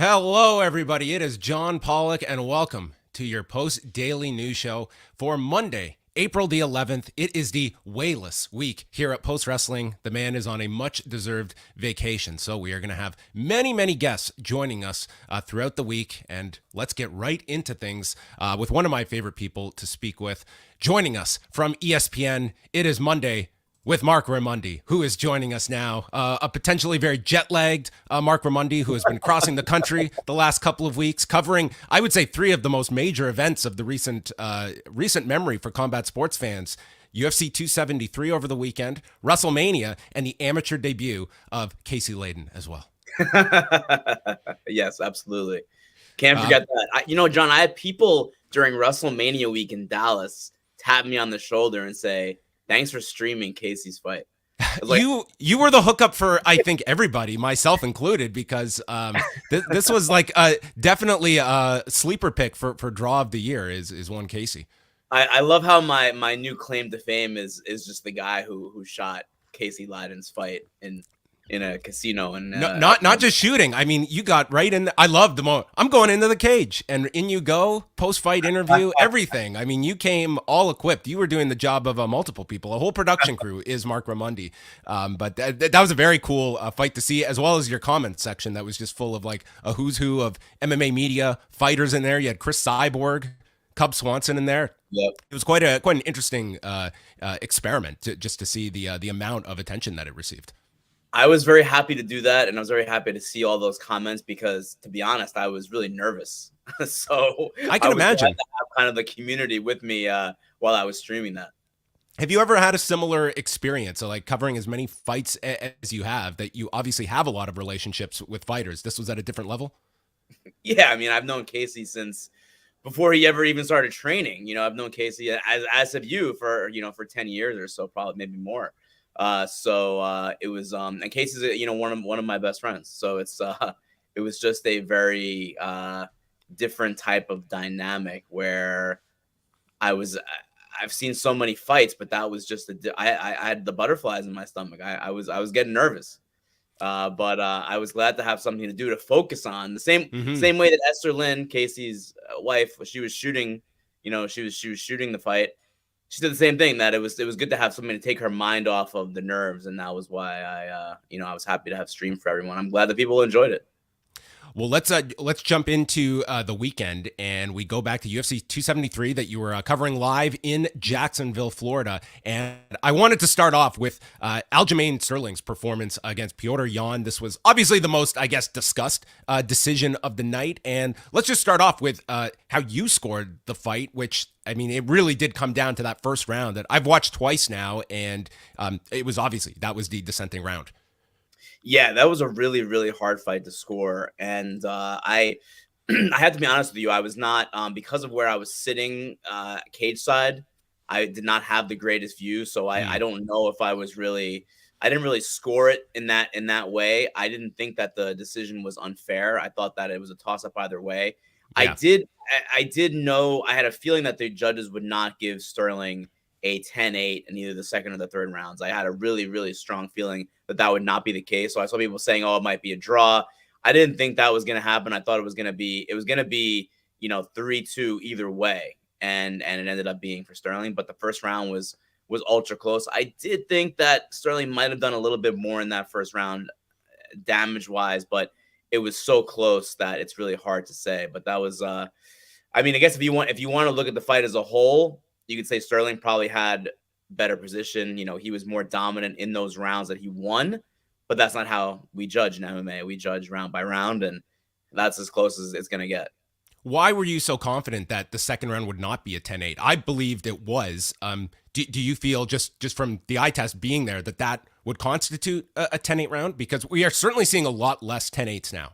Hello, everybody. It is John Pollock, and welcome to your post-daily news show for Monday, April the 11th. It is the Weili week here at Post Wrestling. The man is on a much-deserved vacation, so we are going to have many guests joining us throughout the week, and let's get right into things with one of my favorite people to speak with. Joining us from ESPN, it is Monday with Marc Raimondi, who is joining us now. A potentially very jet-lagged Marc Raimondi, who has been crossing the country the last couple of weeks, covering, I would say, three of the most major events of the recent memory for combat sports fans. UFC 273 over the weekend, WrestleMania, and the amateur debut of Casey Layden as well. Yes, absolutely. Can't forget that. John, I had people during WrestleMania week in Dallas tap me on the shoulder and say, "Thanks for streaming Casey's fight." Like, you were the hookup for, I think, everybody, myself included, because this was like definitely a sleeper pick for draw of the year is one Casey. I love how my new claim to fame is just the guy who shot Casey Layden's fight in a casino, and not just shooting. I mean, you got right in. I love the moment. I'm going into the cage, and in you go. Post-fight interview, everything. I mean, you came all equipped. You were doing the job of multiple people. A whole production crew is Marc Raimondi. But that was a very cool fight to see, as well as your comment section that was just full of like a who's who of MMA media fighters in there. You had Chris Cyborg, Cub Swanson in there. Yep. It was quite an interesting experiment just to see the amount of attention that it received. I was very happy to do that, and I was very happy to see all those comments because, to be honest, I was really nervous. So I can imagine glad to have kind of the community with me while I was streaming that. Have you ever had a similar experience, so like covering as many fights as you have, that you obviously have a lot of relationships with fighters? This was at a different level? Yeah, I mean, I've known Casey since before he ever even started training. I've known Casey as have you for 10 years or so, probably maybe more. It was and Casey's one of my best friends, so it was just a very different type of dynamic where I've seen so many fights, but that was just I had the butterflies in my stomach. I was getting nervous, but I was glad to have something to do to focus on. The same way that Esther Lynn, Casey's wife, she was shooting the fight. She did the same thing, that it was good to have something to take her mind off of the nerves, and that was why I was happy to have stream for everyone. I'm glad that people enjoyed it. Well, let's jump into the weekend, and we go back to UFC 273 that you were covering live in Jacksonville, Florida. And I wanted to start off with Aljamain Sterling's performance against Petr Yan. This was obviously the most, I guess, discussed decision of the night. And let's just start off with how you scored the fight, which, I mean, it really did come down to that first round that I've watched twice now, and it was obviously that was the dissenting round. Yeah, that was a really, really hard fight to score. And I had to be honest with you. I was not, because of where I was sitting cage side, I did not have the greatest view. So I don't know if I didn't really score it in that way. I didn't think that the decision was unfair. I thought that it was a toss up either way. Yeah. I did know, I had a feeling that the judges would not give Sterling a 10-8 in either the second or the third rounds. I had a really, really strong feeling that would not be the case. So I saw people saying, "Oh, it might be a draw." I didn't think that was going to happen. I thought it was going to be 3-2 either way, and it ended up being for Sterling. But the first round was ultra close. I did think that Sterling might have done a little bit more in that first round, damage wise, but it was so close that it's really hard to say. But that was, I guess if you want to look at the fight as a whole, you could say Sterling probably had better position. He was more dominant in those rounds that he won, but that's not how we judge in MMA. We judge round by round, and that's as close as it's going to get. Why were you so confident that the second round would not be a 10-8? I believed it was. Do you feel just from the eye test being there that would constitute a 10-8 round? Because we are certainly seeing a lot less 10-8s now.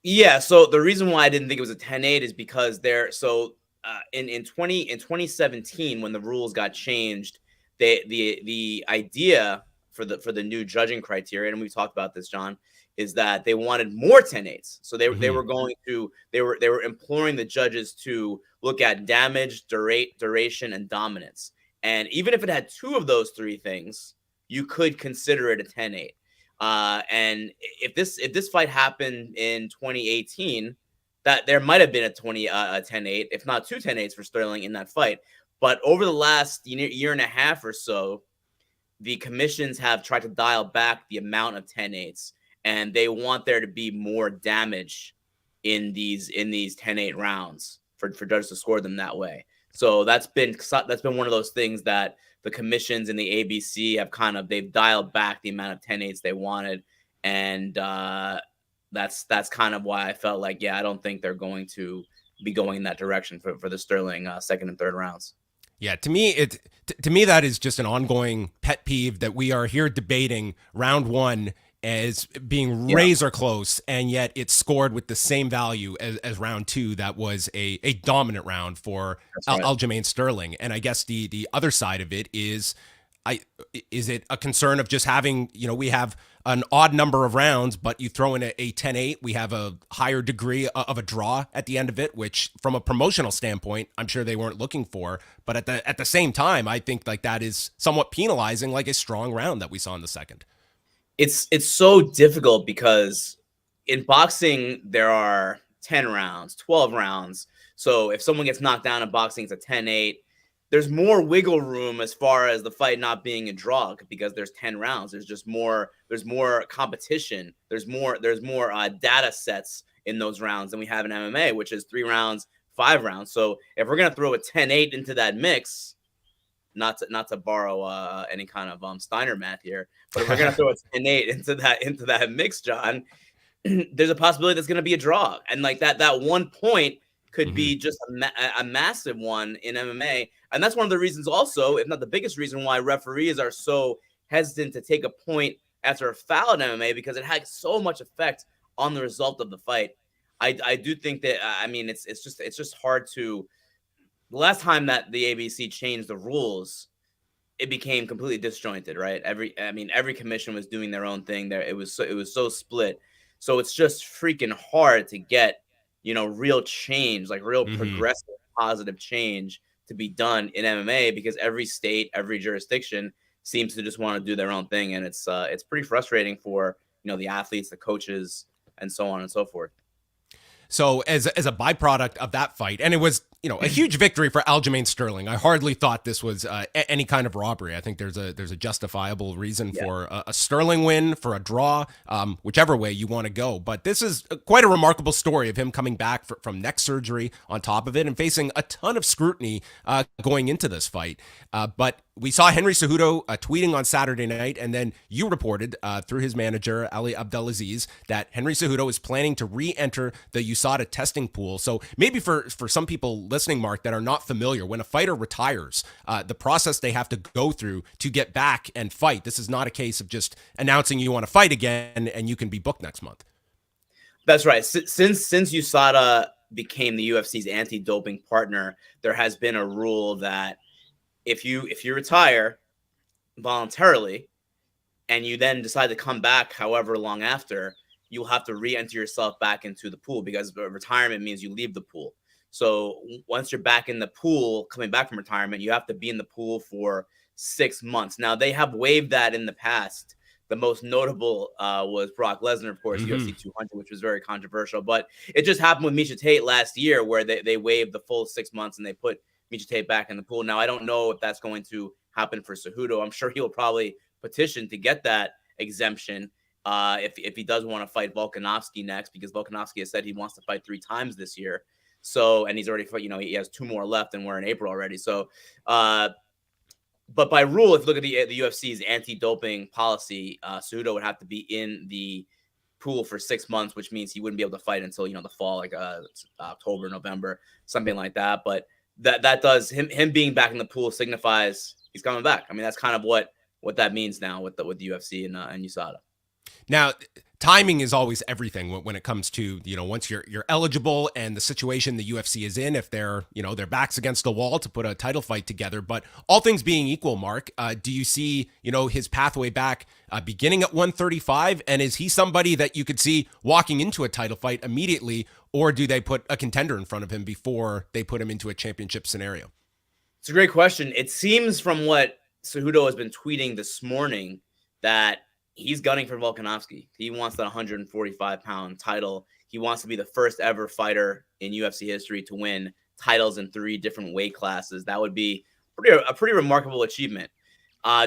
Yeah. So the reason why I didn't think it was a 10-8 is because in 2017, when the rules got changed, the idea for the new judging criteria, and we talked about this, John, is that they wanted more 10-8s. So they were imploring the judges to look at damage, duration, and dominance. And even if it had two of those three things, you could consider it a 10-8. And if this fight happened in 2018, that there might have been a 10-8, if not two 10-8s for Sterling in that fight. But over the last year and a half or so, the commissions have tried to dial back the amount of 10-8s, and they want there to be more damage in these 10-8 rounds for judges to score them that way. So that's been one of those things that the commissions and the ABC have they've dialed back the amount of 10-8s they wanted, and that's kind of why I felt like, I don't think they're going to be going in that direction for the Sterling second and third rounds. Yeah, to me, that is just an ongoing pet peeve that we are here debating round one as being razor close, and yet it's scored with the same value as round two. That was a dominant round for Aljamain Sterling. And I guess the other side of it is it a concern of just having, we have an odd number of rounds, but you throw in a 10-8, we have a higher degree of a draw at the end of it, which from a promotional standpoint, I'm sure they weren't looking for. But at the same time, I think like that is somewhat penalizing like a strong round that we saw in the second. It's so difficult because in boxing, there are 10 rounds, 12 rounds. So if someone gets knocked down in boxing, it's a 10-8. There's more wiggle room as far as the fight not being a draw because there's 10 rounds. There's more competition. There's more data sets in those rounds than we have in MMA, which is 3 rounds, 5 rounds. So if we're going to throw a 10-8 into that mix, not to borrow any kind of Steiner math here, but if we're going to throw a 10-8 into that mix, John, there's a possibility that's going to be a draw. And like that 1 point could be just a massive one in MMA. And that's one of the reasons also, if not the biggest reason, why referees are so hesitant to take a point after a foul in MMA, because it had so much effect on the result of the fight. I do think that, it's just hard to. The last time that the ABC changed the rules, it became completely disjointed, right? Every commission was doing their own thing there. It was so split. So it's just freaking hard to get, real change, like real progressive, positive change to be done in MMA, because every state, every jurisdiction seems to just want to do their own thing. And it's pretty frustrating for, the athletes, the coaches, and so on and so forth. So as a byproduct of that fight, and it was, a huge victory for Aljamain Sterling. I hardly thought this was any kind of robbery. I think there's a justifiable reason for a Sterling win, for a draw, whichever way you want to go. But this is quite a remarkable story of him coming back from neck surgery on top of it and facing a ton of scrutiny going into this fight. But we saw Henry Cejudo tweeting on Saturday night, and then you reported through his manager, Ali Abdelaziz, that Henry Cejudo is planning to re-enter the USADA testing pool. So maybe for some people listening, Mark, that are not familiar, when a fighter retires, the process they have to go through to get back and fight. This is not a case of just announcing you want to fight again and you can be booked next month. That's right. Since USADA became the UFC's anti-doping partner, there has been a rule that if you retire voluntarily and you then decide to come back however long after, you'll have to re-enter yourself back into the pool, because retirement means you leave the pool. So once you're back in the pool, coming back from retirement, you have to be in the pool for 6 months. Now, they have waived that in the past. The most notable was Brock Lesnar, of course, UFC 200, which was very controversial. But it just happened with Miesha Tate last year, where they waived the full 6 months and they put Miesha Tate back in the pool. Now, I don't know if that's going to happen for Cejudo. I'm sure he'll probably petition to get that exemption if he does want to fight Volkanovski next, because Volkanovski has said he wants to fight 3 times this year. So, and he's already, he has 2 more left, and we're in April already. So, but by rule, if you look at the UFC's anti-doping policy, Cejudo would have to be in the pool for 6 months, which means he wouldn't be able to fight until, the fall, like October, November, something like that. But that does him being back in the pool signifies he's coming back. I mean, that's kind of what that means now with the UFC and USADA. Now, timing is always everything when it comes to, once you're eligible and the situation the UFC is in, if they're, their backs against the wall to put a title fight together. But all things being equal, Mark, do you see, his pathway back beginning at 135? And is he somebody that you could see walking into a title fight immediately, or do they put a contender in front of him before they put him into a championship scenario? It's a great question. It seems from what Cejudo has been tweeting this morning that he's gunning for Volkanovski. He wants that 145-pound title. He wants to be the first ever fighter in UFC history to win titles in 3 different weight classes. That would be a pretty remarkable achievement.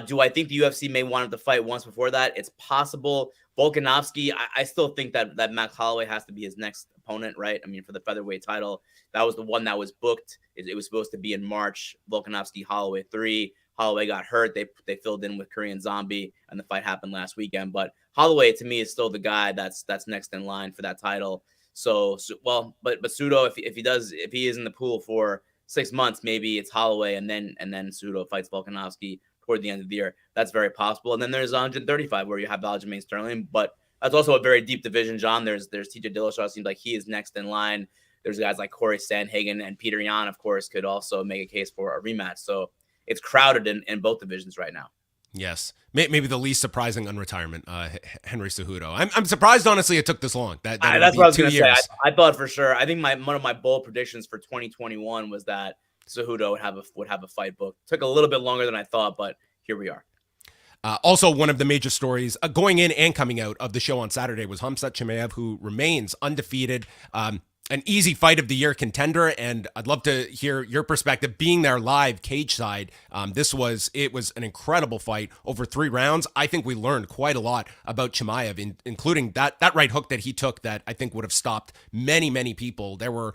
Do I think the UFC may want him to fight once before that? It's possible. Volkanovski, I still think that Max Holloway has to be his next opponent, right? I mean, for the featherweight title, that was the one that was booked. It was supposed to be in March. Volkanovski, Holloway 3. Holloway got hurt. They filled in with Korean Zombie, and the fight happened last weekend. But Holloway, to me, is still the guy that's next in line for that title. So but Cejudo, if he is in the pool for 6 months, maybe it's Holloway, and then Cejudo fights Volkanovski toward the end of the year. That's very possible. And then there's 135 where you have Aljamain Sterling, but that's also a very deep division, John. There's TJ Dillashaw. Seems like he is next in line. There's guys like Corey Sandhagen, and Peter Yan, of course, could also make a case for a rematch. So it's crowded in both divisions right now. Yes, maybe the least surprising unretirement, Henry Cejudo. I'm surprised, honestly, it took this long. That's what I was going to say. I thought for sure. I think one of my bold predictions for 2021 was that Cejudo would have a fight book. Took a little bit longer than I thought, but here we are. Also, one of the major stories going in and coming out of the show on Saturday was Khamzat Chimaev, who remains undefeated. An easy fight of the year contender, and I'd love to hear your perspective being there live cage side. It was an incredible fight over 3 rounds. I think we learned quite a lot about Chimaev, including that right hook that he took that I think would have stopped many people. There were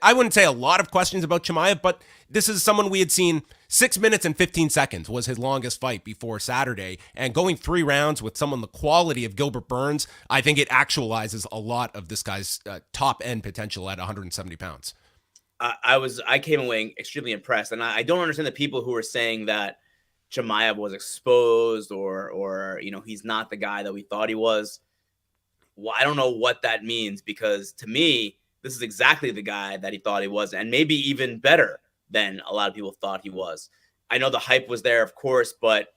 I wouldn't say a lot of questions about Chimaev, but this is someone we had seen 6 minutes and 15 seconds was his longest fight before Saturday. And going 3 rounds with someone the quality of Gilbert Burns, I think it actualizes a lot of this guy's top end potential at 170 pounds. I came away extremely impressed. And I don't understand the people who are saying that Chimaev was exposed or he's not the guy that we thought he was. Well, I don't know what that means, because to me, this is exactly the guy that he thought he was, and maybe even better than a lot of people thought he was. I know the hype was there, of course, but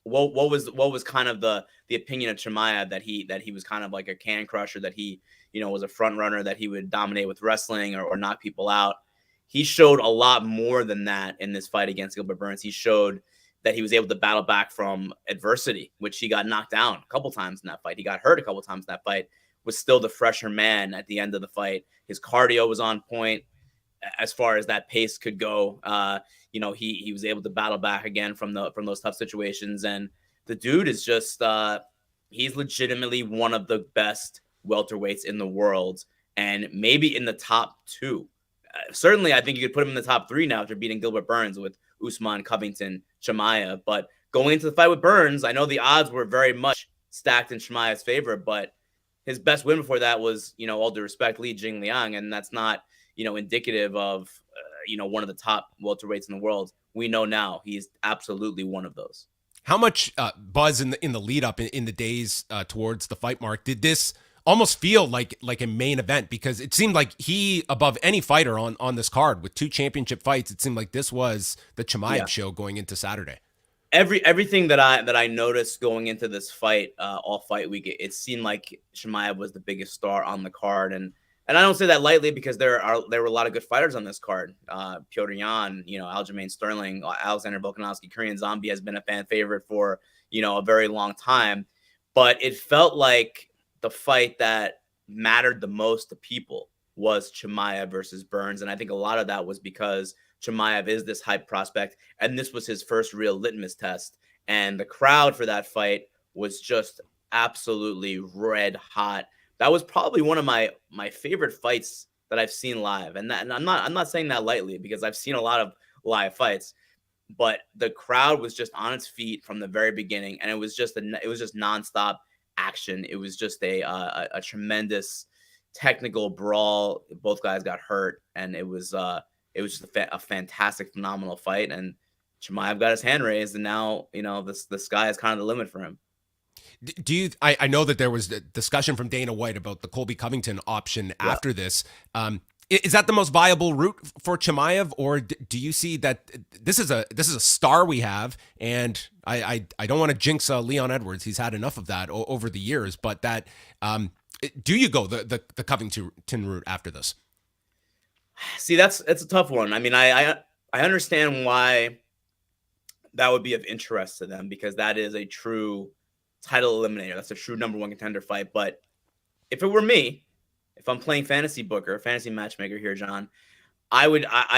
what was kind of the opinion of Chimaev, that he was kind of like a can crusher, that he was a front runner, that he would dominate with wrestling or knock people out. He showed a lot more than that in this fight against Gilbert Burns. He showed that he was able to battle back from adversity, which he got knocked down a couple times in that fight. He got hurt a couple times in that fight, was still the fresher man at the end of the fight. His cardio was on point as far as that pace could go. He was able to battle back again from those tough situations. And the dude is just, he's legitimately one of the best welterweights in the world, and maybe in the top 2. Certainly, I think you could put him in the top 3 now after beating Gilbert Burns with Usman, Covington, Chimaev. But going into the fight with Burns, I know the odds were very much stacked in Chimaev's favor, but his best win before that was, all due respect, Li Jingliang, and that's not, indicative of, one of the top welterweights in the world. We know now he's absolutely one of those. How much buzz in the lead up in the days towards the fight, Mark? Did this almost feel like a main event? Because it seemed like he, above any fighter on this card with 2 championship fights, it seemed like this was the Chimaev show going into Saturday. Everything that I noticed going into this fight, all fight week, it seemed like Chimaev was the biggest star on the card, and I don't say that lightly, because there were a lot of good fighters on this card. Petr Yan, Aljamain Sterling, Alexander Volkanovski, Korean Zombie has been a fan favorite for a very long time, but it felt like the fight that mattered the most to people was Chimaev versus Burns, and I think a lot of that was because Chimaev is this hype prospect, and this was his first real litmus test. And the crowd for that fight was just absolutely red hot. That was probably one of my favorite fights that I've seen live, and I'm not saying that lightly, because I've seen a lot of live fights, but the crowd was just on its feet from the very beginning, and it was just nonstop action. It was just a tremendous technical brawl. Both guys got hurt, and it was just a fantastic, phenomenal fight. And Chimaev got his hand raised, and now the sky is kind of the limit for him. I know that there was a discussion from Dana White about the Colby Covington option after this. Is that the most viable route for Chimaev, or do you see that this is a star we have? And I don't want to jinx Leon Edwards. He's had enough of that over the years. But that do you go the Covington route after this? See, it's a tough one. I mean, I understand why that would be of interest to them, because that is a true title eliminator. That's a true number one contender fight. But if it were me, if I'm playing fantasy booker, fantasy matchmaker here, John, I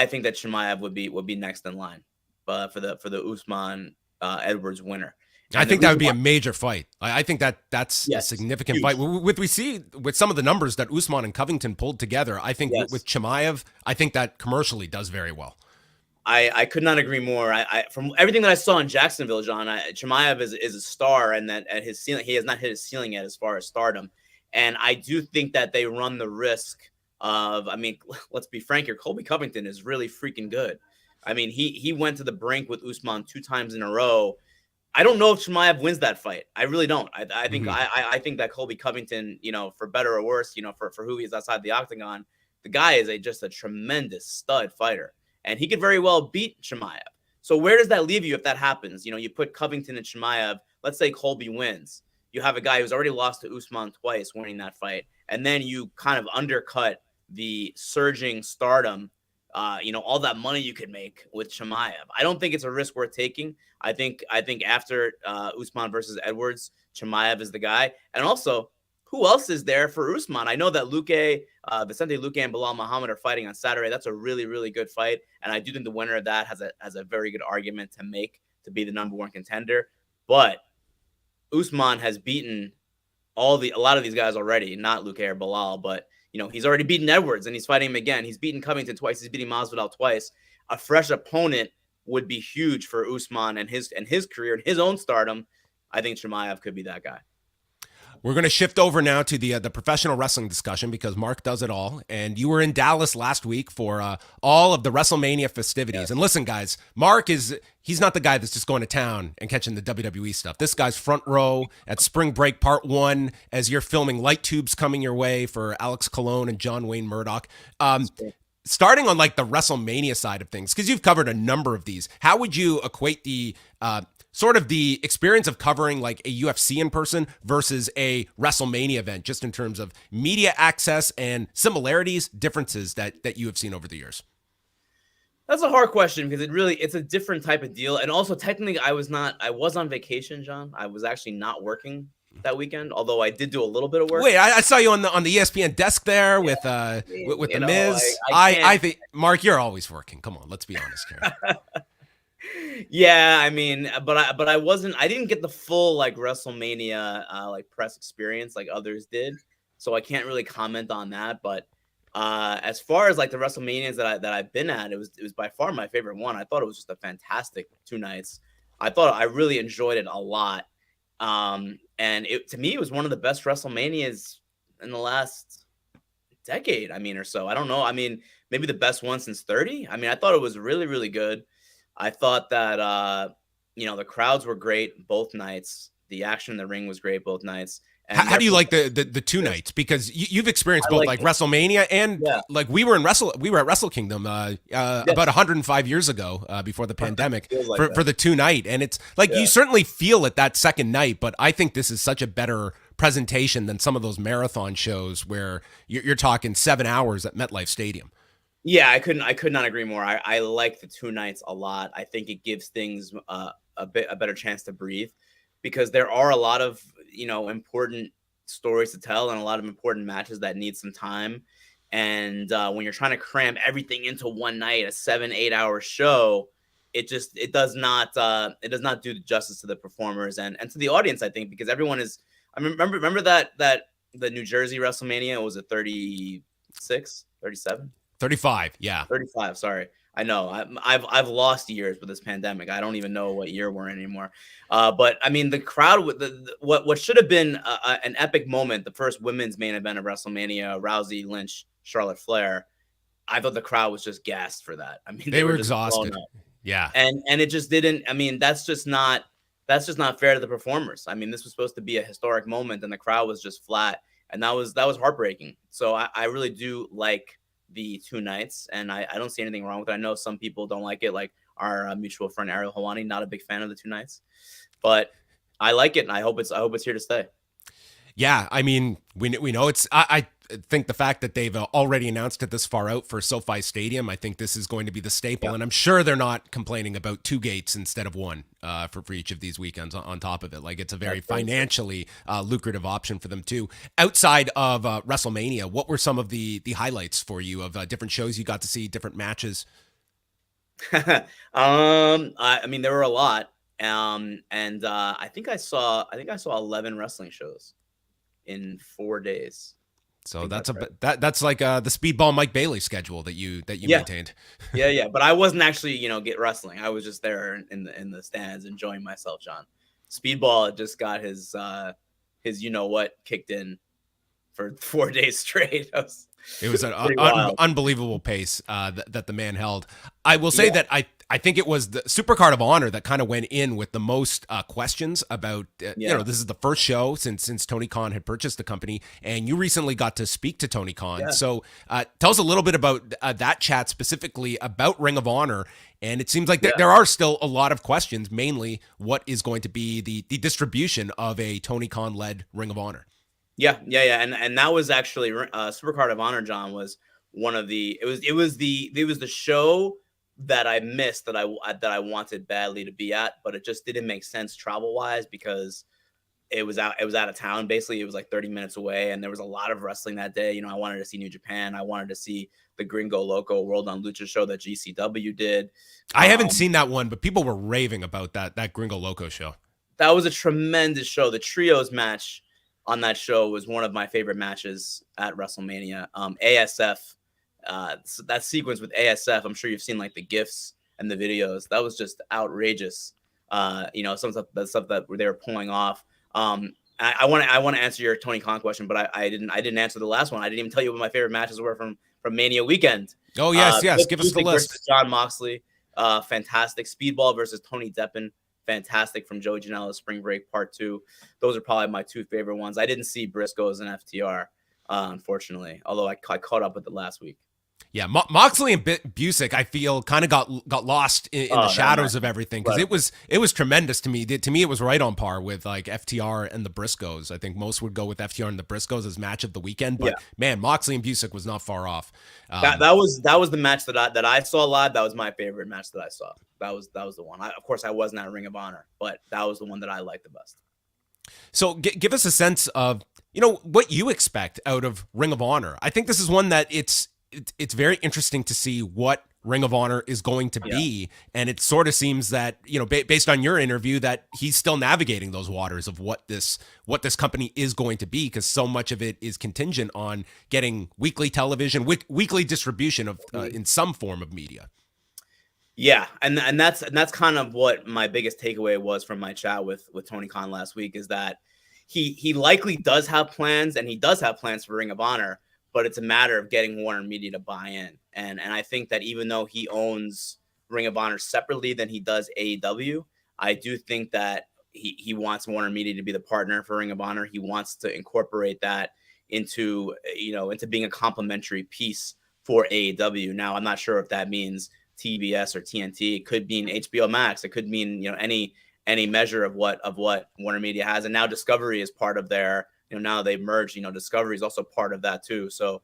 think that Chimaev would be next in line, for the Usman Edwards winner. I think that would be a major fight. I think that's a significant huge fight. We see with some of the numbers that Usman and Covington pulled together, I think with Chimaev, I think that commercially does very well. I could not agree more. I from everything that I saw in Jacksonville, John, Chimaev is a star, and that at his ceiling, he has not hit his ceiling yet as far as stardom. And I do think that they run the risk of, I mean, let's be frank here, Colby Covington is really freaking good. I mean, he went to the brink with Usman 2 times in a row. I don't know if Chimaev wins that fight. I really don't. I think I think that Colby Covington, for better or worse, for who he is outside the octagon, the guy is just a tremendous stud fighter, and he could very well beat Chimaev. So where does that leave you if that happens? You put Covington and Chimaev. Let's say Colby wins. You have a guy who's already lost to Usman twice, winning that fight, and then you kind of undercut the surging stardom. All that money you could make with Chimaev. I don't think it's a risk worth taking. I think after Usman versus Edwards, Chimaev is the guy. And also, who else is there for Usman? I know that Vicente Luque and Bilal Muhammad are fighting on Saturday. That's a really, really good fight. And I do think the winner of that has a very good argument to make to be the number one contender. But Usman has beaten a lot of these guys already, not Luque or Bilal, but he's already beaten Edwards, and he's fighting him again. He's beaten Covington twice. He's beating Masvidal twice. A fresh opponent would be huge for Usman and his career and his own stardom. I think Chimaev could be that guy. We're going to shift over now to the professional wrestling discussion because Marc does it all. And you were in Dallas last week for all of the WrestleMania festivities. Yes. And listen, guys, Marc he's not the guy that's just going to town and catching the WWE stuff. This guy's front row at Spring Break Part 1 as you're filming Light Tubes coming your way for Alex Colon and John Wayne Murdoch. Starting on like the WrestleMania side of things, because you've covered a number of these, how would you equate the sort of the experience of covering like a UFC in person versus a WrestleMania event, just in terms of media access and similarities, differences that you have seen over the years? That's a hard question because it's a different type of deal. And also technically I was on vacation, John. I was actually not working that weekend, although I did do a little bit of work. Wait, I saw you on the ESPN desk there with the Miz. I think, Marc, you're always working. Come on, let's be honest here. Yeah, I mean, but I didn't get the full like WrestleMania like press experience like others did, so I can't really comment on that. But as far as like the WrestleManias that I've been at, it was by far my favorite one. I thought it was just a fantastic 2 nights. I really enjoyed it a lot. And to me, it was one of the best WrestleManias in the last decade, or so. I don't know. Maybe the best one since 30. I thought it was really, really good. I thought that, the crowds were great both nights. The action in the ring was great both nights. And how do you like the 2 nights? Because you've experienced both like WrestleMania and like we were at Wrestle Kingdom about 105 years ago before the pandemic for the 2 night. And it's like you certainly feel it that second night, but I think this is such a better presentation than some of those marathon shows where you're talking 7 hours at MetLife Stadium. Yeah, I could not agree more. I like the 2 nights a lot. I think it gives things a better chance to breathe because there are a lot of, important stories to tell and a lot of important matches that need some time. And when you're trying to cram everything into one night, a 7-8 hour show, it does not do justice to the performers and to the audience, I think, because everyone is, remember that the New Jersey WrestleMania, was it 36, 37? 35, yeah. 35, sorry. I know. I've lost years with this pandemic. I don't even know what year we're in anymore. But the crowd with what should have been an epic moment, the first women's main event of WrestleMania, Rousey, Lynch, Charlotte Flair. I thought the crowd was just gassed for that. They were exhausted. Yeah. And it just didn't. That's just not fair to the performers. This was supposed to be a historic moment, and the crowd was just flat, and that was heartbreaking. So I really do like the 2 nights, and I don't see anything wrong with it. I know some people don't like it, like our mutual friend Ariel Helwani, not a big fan of the 2 nights, but I like it, and I hope it's here to stay. Yeah, I mean, we know it's. I think the fact that they've already announced it this far out for SoFi Stadium, I think this is going to be the staple, and I'm sure they're not complaining about 2 gates instead of 1 for each of these weekends. On top of it, like it's a very financially lucrative option for them too. Outside of WrestleMania, what were some of the highlights for you of different shows you got to see, different matches? I mean, there were a lot. And I think I saw 11 wrestling shows in 4 days. So that's like the Speedball Mike Bailey schedule that you maintained. Yeah. But I wasn't actually, get wrestling. I was just there in the stands enjoying myself, John. Speedball just got his what kicked in for 4 days straight. It was an unbelievable pace that the man held. I will say that I think it was the Supercard of Honor that kind of went in with the most questions about, this is the first show since Tony Khan had purchased the company, and you recently got to speak to Tony Khan. Yeah. So tell us a little bit about that chat, specifically about Ring of Honor. And it seems like there are still a lot of questions, mainly what is going to be the distribution of a Tony Khan-led Ring of Honor. Yeah. And that was actually Supercard of Honor, John, was one of it was the show that I missed that I wanted badly to be at, but it just didn't make sense travel wise because it was out of town. Basically, it was like 30 minutes away, and there was a lot of wrestling that day. I wanted to see New Japan. I wanted to see the Gringo Loco World on Lucha show that GCW did. I haven't seen that one, but people were raving about that Gringo Loco show. That was a tremendous show. The trios match on that show was one of my favorite matches at WrestleMania. ASF. So that sequence with ASF, I'm sure you've seen like the GIFs and the videos. That was just outrageous. Some stuff that they were pulling off. I want to answer your Tony Khan question, but I didn't answer the last one. I didn't even tell you what my favorite matches were from Mania weekend. Oh yes. Give us the list. Jon Moxley, fantastic. Speedball versus Tony Deppen, fantastic. From Joey Janela's Spring Break Part 2. Those are probably my 2 favorite ones. I didn't see Briscoes and FTR, unfortunately, although I caught up with it last week. Yeah, Moxley and Busick, I feel, kind of got lost in the shadows of everything, because it was tremendous to me. To me, it was right on par with like FTR and the Briscoes. I think most would go with FTR and the Briscoes as match of the weekend, but man, Moxley and Busick was not far off. That was the match that I saw live. That was my favorite match that I saw. That was the one. Of course, I wasn't at Ring of Honor, but that was the one that I liked the best. So give us a sense of what you expect out of Ring of Honor. I think this is one that it's very interesting to see what Ring of Honor is going to be. And it sort of seems that, based on your interview, that he's still navigating those waters of what this company is going to be, because so much of it is contingent on getting weekly television, weekly distribution of in some form of media. Yeah. And that's kind of what my biggest takeaway was from my chat with Tony Khan last week, is that he likely does have plans, and he does have plans for Ring of Honor, but it's a matter of getting Warner Media to buy in. And I think that even though he owns Ring of Honor separately than he does AEW, I do think that he wants Warner Media to be the partner for Ring of Honor. He wants to incorporate that into being a complementary piece for AEW. Now, I'm not sure if that means TBS or TNT. It could mean HBO Max. It could mean, any measure of what Warner Media has. And now Discovery is part of their, now they've merged, Discovery is also part of that too. So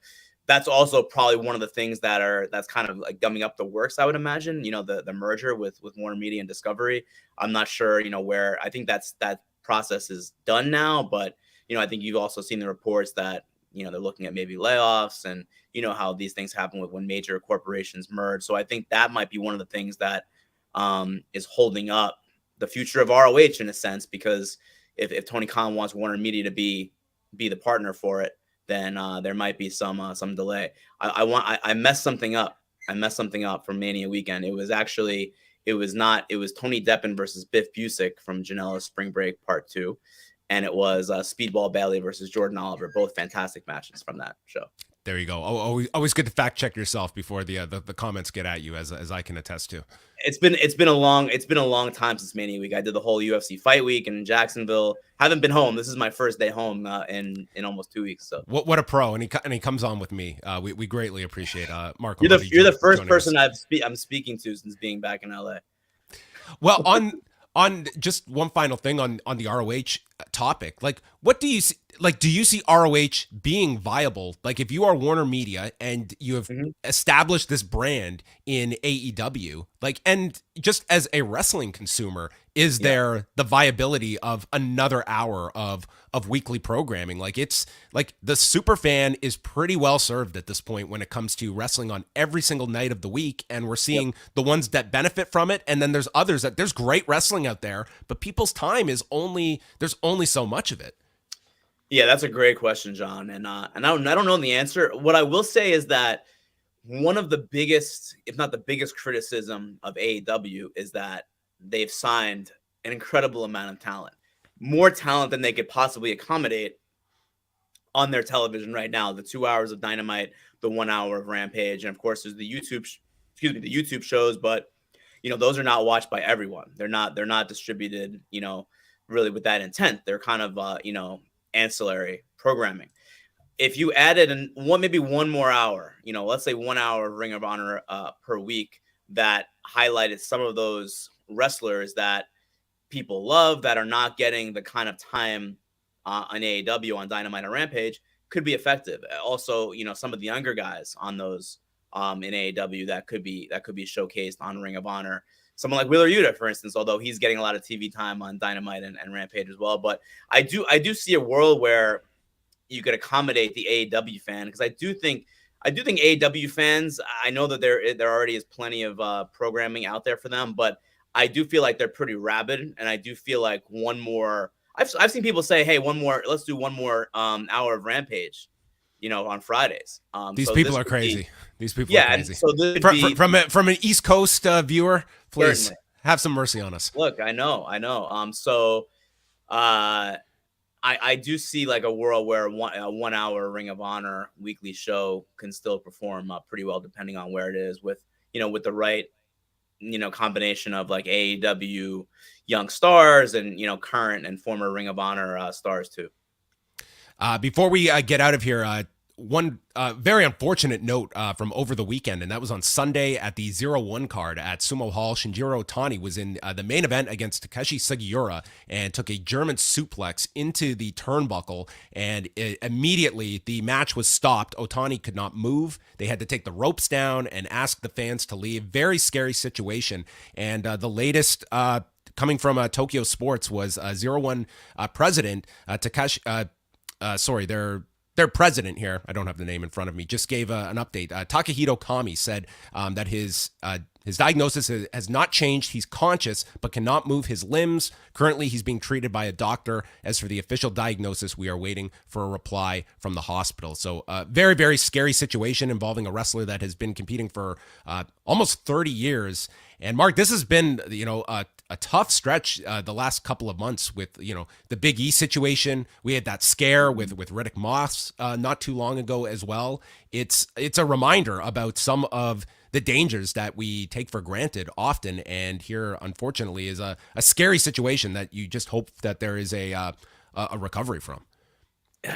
that's also probably one of the things that's kind of like gumming up the works, I would imagine, the merger with Warner Media and Discovery. I'm not sure, where. I think that process is done now, but, I think you've also seen the reports that, they're looking at maybe layoffs, and, how these things happen when major corporations merge. So I think that might be one of the things that is holding up the future of ROH in a sense, because if Tony Khan wants Warner Media to be the partner for it, then there might be some delay. I messed something up. From Mania weekend. It was Tony Deppen versus Biff Busick from Janela's Spring Break Part 2. And it was Speedball Bailey versus Jordan Oliver, both fantastic matches from that show. There you go. Always good to fact check yourself before the comments get at you, as I can attest to. It's been a long time since Mania week. I did the whole UFC fight week in Jacksonville. Haven't been home. This is my first day home in almost 2 weeks. So what a pro, and he comes on with me. We greatly appreciate Marc. You're the first person I'm speaking to since being back in LA. Well, on just one final thing on the ROH. topic. Like, what do you see? Like, do you see ROH being viable? Like, if you are Warner Media and you have established this brand in AEW, like, and just as a wrestling consumer, is there the viability of another hour of weekly programming? Like, it's like the super fan is pretty well served at this point when it comes to wrestling on every single night of the week, and we're seeing the ones that benefit from it, and then there's others that there's great wrestling out there, but people's time is there's only so much of it. Yeah, that's a great question, John. And I don't know the answer. What I will say is that one of the biggest, if not the biggest criticism of AEW is that they've signed an incredible amount of talent, more talent than they could possibly accommodate on their television right now. The 2 hours of Dynamite, the 1 hour of Rampage, and of course there's the YouTube shows, but those are not watched by everyone. They're not distributed, really with that intent. They're kind of ancillary programming. If you added maybe one more hour, let's say 1 hour of Ring of Honor per week that highlighted some of those wrestlers that people love that are not getting the kind of time on AEW, on Dynamite and Rampage, could be effective. Also, some of the younger guys on those in AEW that could be showcased on Ring of Honor. Someone like Wheeler Yuta, for instance, although he's getting a lot of TV time on Dynamite and Rampage as well. But I do see a world where you could accommodate the AEW fan, because I do think AEW fans, I know that there already is plenty of programming out there for them, but I do feel like they're pretty rabid, and I do feel like one more. I've seen people say, "Hey, let's do one more hour of Rampage," on Fridays. These people are crazy. These people are crazy. So from an East Coast viewer, please certainly have some mercy on us. Look, I know. So I do see like a world where a 1 hour Ring of Honor weekly show can still perform pretty well, depending on where it is, with the right combination of like AEW young stars and current and former Ring of Honor stars too. Before we get out of here, one very unfortunate note from over the weekend, and that was on Sunday at the 0-1 card at Sumo Hall. Shinjiro Otani was in the main event against Takeshi Sugiura and took a German suplex into the turnbuckle, and immediately the match was stopped. Otani could not move. They had to take the ropes down and ask the fans to leave. Very scary situation. And the latest coming from Tokyo Sports was 0-1 president Takeshi. Their president here, I don't have the name in front of me, just gave an update. Takahito Kami said that his diagnosis has not changed. He's conscious, but cannot move his limbs. Currently, he's being treated by a doctor. As for the official diagnosis, we are waiting for a reply from the hospital. So very, very scary situation involving a wrestler that has been competing for almost 30 years. And Mark, this has been, a tough stretch the last couple of months with, the Big E situation. We had that scare with Riddick Moss not too long ago as well. It's a reminder about some of the dangers that we take for granted often. And here, unfortunately, is a scary situation that you just hope that there is a recovery from.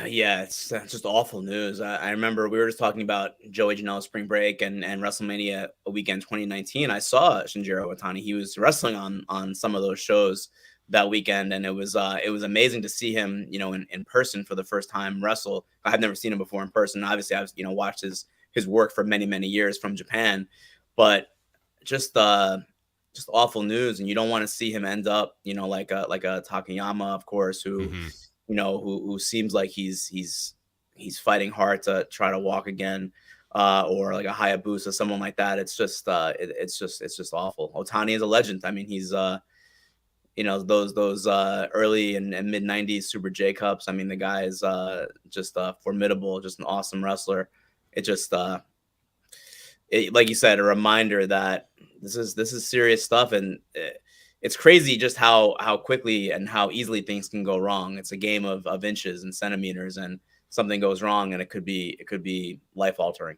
Yeah, it's just awful news. I remember we were just talking about Joey Janela's Spring Break and WrestleMania weekend 2019. I saw Shinjiro Otani. He was wrestling on some of those shows that weekend, and it was amazing to see him, in person for the first time wrestle. I've never seen him before in person. Obviously, I've watched his work for many, many years from Japan, but just awful news. And you don't want to see him end up, like a Takayama, of course, who. Mm-hmm. Who seems like he's fighting hard to try to walk again, or like a Hayabusa, someone like that. It's just awful. Otani is a legend. I mean, he's those early and mid 90s Super J Cups. I mean, the guy is just formidable, just an awesome wrestler. It just like you said, a reminder that this is serious stuff, and it's crazy just how quickly and how easily things can go wrong. It's a game of inches and centimeters, and something goes wrong, and it could be life altering.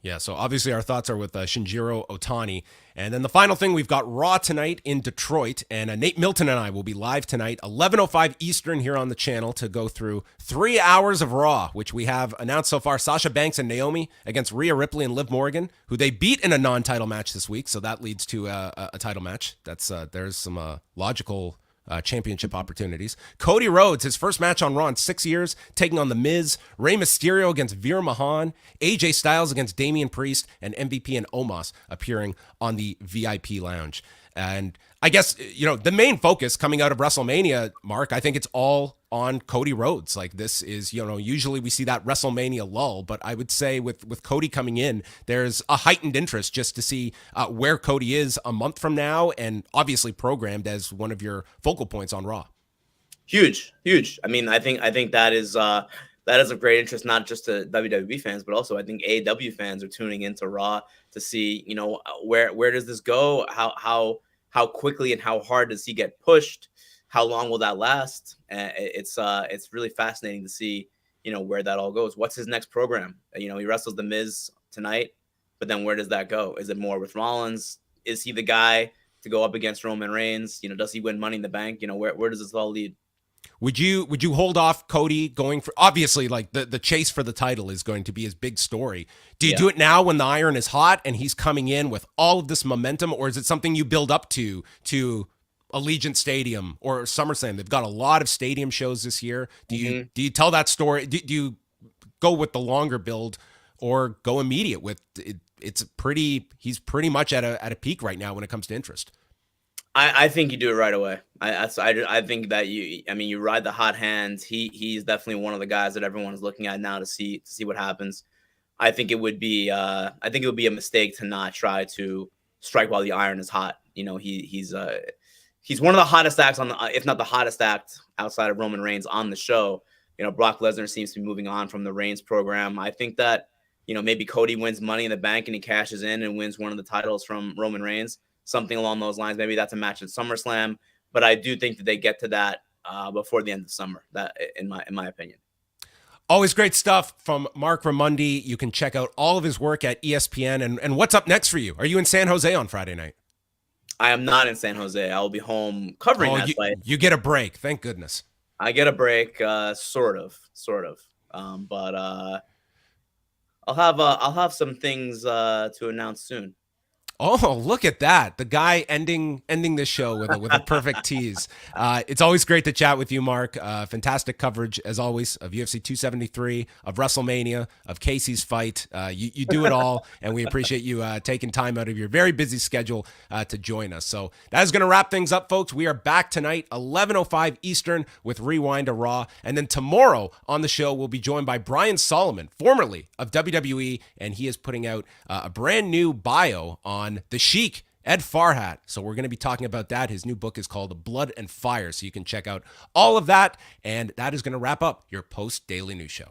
Yeah, so obviously our thoughts are with Shinjiro Otani. And then the final thing, we've got Raw tonight in Detroit, and Nate Milton and I will be live tonight, 11:05 Eastern here on the channel, to go through 3 hours of Raw, which we have announced so far. Sasha Banks and Naomi against Rhea Ripley and Liv Morgan, who they beat in a non-title match this week, so that leads to a title match. That's there's some logical championship opportunities. Cody Rhodes, his first match on Raw in 6 years, taking on The Miz. Rey Mysterio against Veer Mahaan. AJ Styles against Damian Priest. And MVP and Omos appearing on the VIP lounge. And I guess, the main focus coming out of WrestleMania, Mark, I think it's all on Cody Rhodes. Like, this is, usually we see that WrestleMania lull, but I would say with Cody coming in, there's a heightened interest just to see where Cody is a month from now, and obviously programmed as one of your focal points on Raw. Huge. I mean, I think that is of great interest, not just to WWE fans, but also I think AEW fans are tuning into Raw to see, where does this go? How quickly and how hard does he get pushed? How long will that last? It's really fascinating to see, where that all goes. What's his next program? He wrestles The Miz tonight, but then where does that go? Is it more with Rollins? Is he the guy to go up against Roman Reigns? Does he win Money in the Bank? Where does this all lead? Would you hold off Cody going for, obviously, like the chase for the title is going to be his big story. Do you do it now when the iron is hot and he's coming in with all of this momentum, or is it something you build up to Allegiant Stadium or SummerSlam? They've got a lot of stadium shows this year. Do you tell that story? Do you go with the longer build or go immediate with it? He's pretty much at a peak right now when it comes to interest. I think you do it right away. I think that you ride the hot hand. He's definitely one of the guys that everyone is looking at now to see what happens. I think it would be a mistake to not try to strike while the iron is hot. He's one of the hottest acts if not the hottest act outside of Roman Reigns on the show. Brock Lesnar seems to be moving on from the Reigns program. I think that maybe Cody wins Money in the Bank and he cashes in and wins one of the titles from Roman Reigns. Something along those lines. Maybe that's a match at SummerSlam, but I do think that they get to that before the end of summer. That, in my opinion. Always great stuff from Marc Raimondi. You can check out all of his work at ESPN. And what's up next for you? Are you in San Jose on Friday night? I am not in San Jose. I will be home covering that fight. You get a break. Thank goodness. I get a break, sort of. But I'll have some things to announce soon. Oh, look at that. The guy ending this show with a perfect tease. It's always great to chat with you, Mark. Fantastic coverage, as always, of UFC 273, of WrestleMania, of Casey's fight. You do it all, and we appreciate you taking time out of your very busy schedule to join us. So that is going to wrap things up, folks. We are back tonight, 11:05 Eastern, with Rewind to Raw. And then tomorrow on the show, we'll be joined by Brian Solomon, formerly of WWE, and he is putting out a brand new bio on the Sheik, Ed Farhat. So we're going to be talking about that. His new book is called Blood and Fire. So you can check out all of that. And that is going to wrap up your post-daily news show.